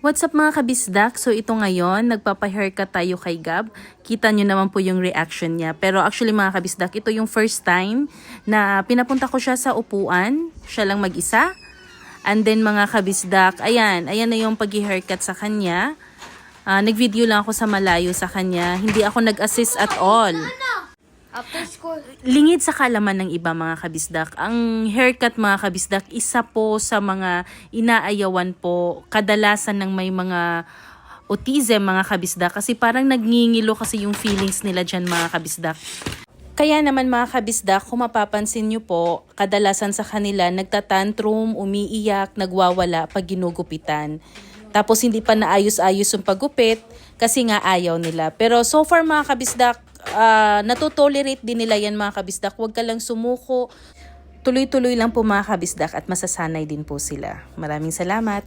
What's up mga kabisdak? So ito ngayon, nagpapa-haircut tayo kay Gab. Kita nyo naman po yung reaction niya. Pero actually mga kabisdak, ito yung first time na pinapunta ko siya sa upuan. Siya lang mag-isa. And then mga kabisdak, ayan na yung pag-haircut sa kanya. Nag-video lang ako sa malayo sa kanya. Hindi ako nag-assist at all. After school. Lingid sa kalaman ng iba mga kabisdak, ang haircut mga kabisdak, isa po sa mga inaayawan po kadalasan ng may mga autism mga kabisdak kasi parang nagngingilo kasi yung feelings nila dyan mga kabisdak. Kaya naman mga kabisdak, kung mapapansin nyo po, kadalasan sa kanila nagtatantrum, umiiyak, nagwawala pag ginugupitan. Tapos hindi pa naayos-ayos yung paggupit kasi nga ayaw nila. Pero so far mga kabisdak, natotolerate din nila yan mga kabisdak. Huwag ka lang sumuko. Tuloy-tuloy lang po mga kabisdak at masasanay din po sila. Maraming salamat.